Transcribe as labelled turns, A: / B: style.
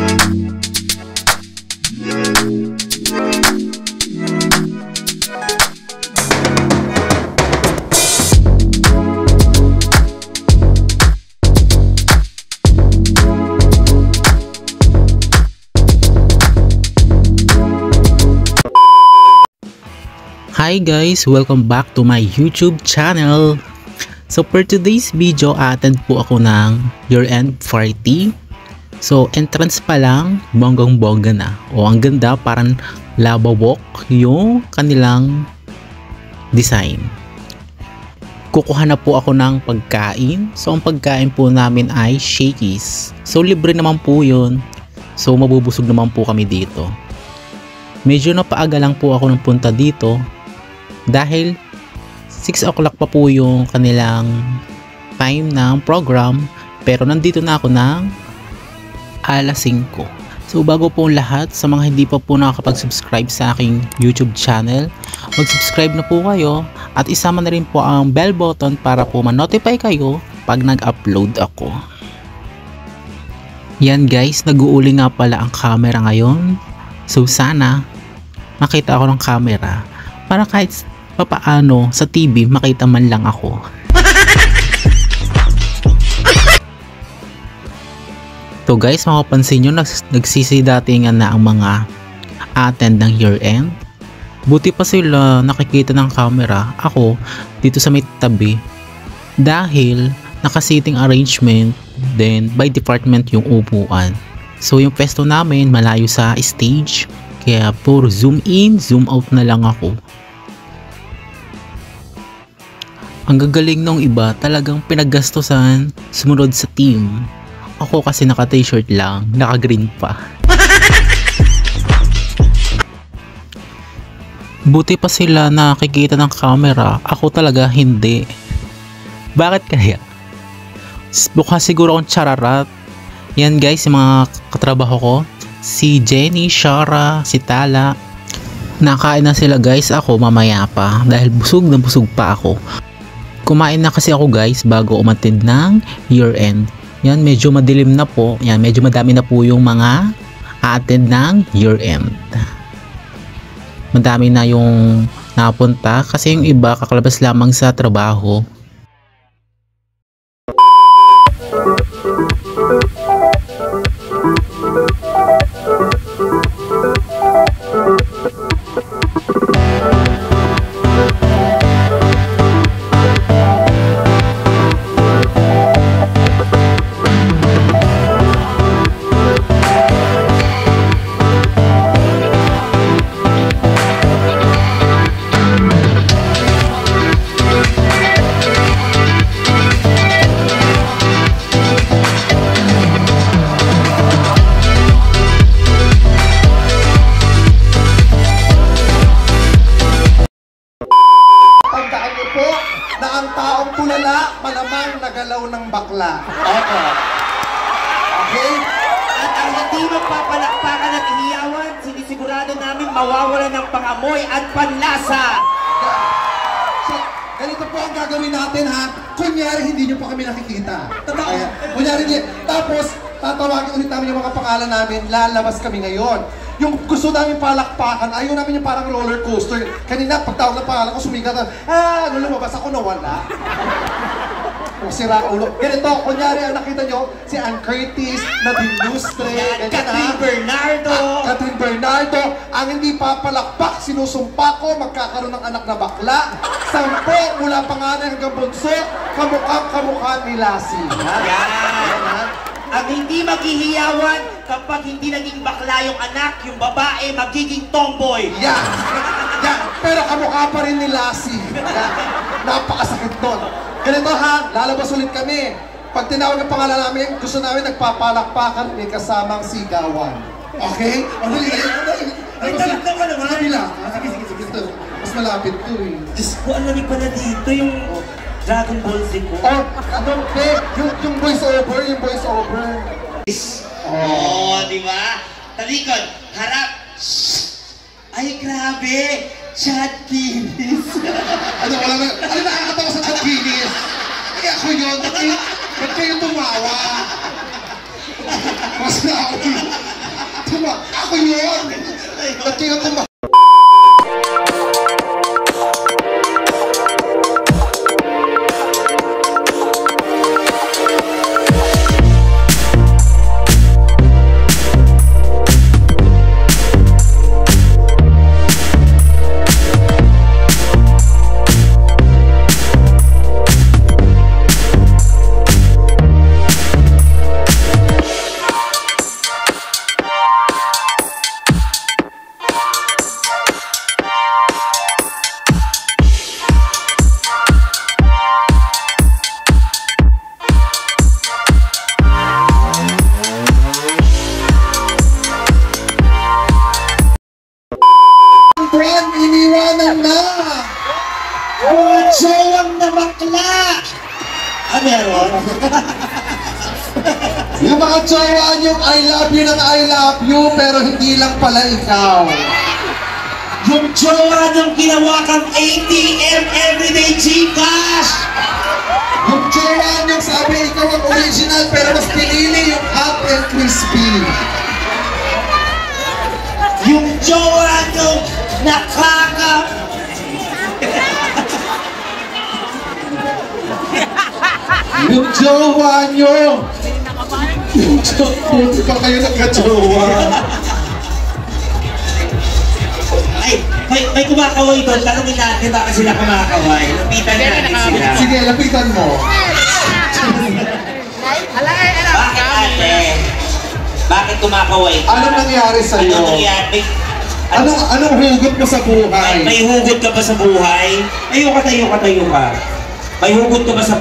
A: Hi guys! Welcome back to my YouTube channel! So for today's video, attend po ako ng year-end party. So entrance pa lang, bonggang-bongga na. O ang ganda, parang labawok yung kanilang design. Kukuha na po ako ng pagkain. So ang pagkain po namin ay shakies. So libre naman po yun. So mabubusog naman po kami dito. Medyo napaaga lang po ako ng punta dito. Dahil 6 o'clock pa po yung kanilang time ng program, pero nandito na ako ng alas 5. So bago po lahat, sa mga hindi pa po nakakapag-subscribe sa aking YouTube channel, mag-subscribe na po kayo at isama na rin po ang bell button para po ma-notify kayo pag nag-upload ako. Yan guys, nag-uuli nga pala ang camera ngayon. So sana makita ako ng camera para kahit papaano sa TV makita man lang ako. So guys, makapansin nyo, nagsisidatingan na ang mga attend ng year-end. Buti pa sila nakikita ng camera. Ako dito sa may tabi, dahil naka-seating arrangement then by department yung upuan. So yung pwesto namin malayo sa stage, kaya puro zoom in, zoom out na lang ako. Ang gagaling nung iba, talagang pinaggastosan sumunod sa team. Ako kasi naka t-shirt lang, naka green pa. Buti pa sila nakikita ng camera, ako talaga hindi. Bakit kaya? Bukha siguro akong chararat. Yan guys, yung mga katrabaho ko, si Jenny, Shara, si Tala. Nakain na sila guys, ako mamaya pa dahil busog na busog pa ako. Kumain na kasi ako guys bago umattend ng year-end. Yan, medyo madilim na po. Yan, medyo madami na po yung mga attend ng year-end. Madami na yung napunta kasi yung iba kakalabas lamang sa trabaho.
B: Malamang nagalaw ng bakla. Okay?
C: At ang hindi magpapalakpakan at ihiyawan, sinisigurado namin mawawala ng pangamoy at panlasa.
B: So, ganito po ang gagawin natin ha. Kunyari hindi nyo pa kami nakikita. Kunyari hindi. Tapos, tatawagin ulit namin yung mga pangalan namin. Lalabas kami ngayon. Yung gusto namin palakpakan, ayaw namin yung parang roller coaster. Kanina, pagtawag ng pangalan ko, sumigat na, lumabas ako, nawala. O sira ulo. Ganito, kunyari ang nakita nyo, si Ann Curtis, Nadine Lustre,
C: Catherine Bernardo.
B: Catherine Bernardo, ang hindi papalakpak, sinusumpa ko, magkakaroon ng anak na bakla. 10 mula pangalan hanggang bunso, kamukha ni Lassie.
C: Yan. Ang hindi maghihiyawan, kapag hindi naging bakla yung anak, yung babae, magiging tomboy.
B: Yan. Yan. Pero kamukha pa rin ni Lassie. Napakasakit nun. Ganito ha, lalabas ulit kami. Pag tinawag ang pangalan namin, gusto namin nagpapalakpakan, may kasamang sigawan. Okay? Ang dali.
C: Ay, talagdan ka naman.
B: Sa kabila. Sige. Mas malapit to eh.
C: Diyos ko, ang lamig pala dito yung Dragon Ball Z ko.
B: Oh, ano, yung voice over,
C: Di ba? Talikod, harap. Ay, grabe. Chad Kinis.
B: Ano nakakatawa sa Chad Kinis? Ay, ako yun. Ba't kayo tumawa? Mas na ako. Ako yun! At kaya ko friend, iniwanan na!
C: Mga jowang na bakla! Meron?
B: Yung mga jowa yung I love you ng I love you, pero hindi lang pala ikaw.
C: Yung jowa nung ginawa kang ATM Everyday Gcash!
B: Yung jowa yung sabi ikaw ang original, pero mas pinili yung hot and crispy.
C: Yung jowa nung
B: Yung jowa nyo! Buti pa kayo nagka-jowa.
C: Ay, may kumakaway doon. Tanungin natin baka sila kumakaway. Lapitan natin sila.
B: Sige, lapitan mo.
C: Bakit ate? Bakit kumakaway?
B: Anong nangyari sa'yo?
C: Anong nangyari?
B: Anong hugot mo sa buhay?
C: May hugot ka ba sa buhay? Tayo ka. May hugot ka ba sa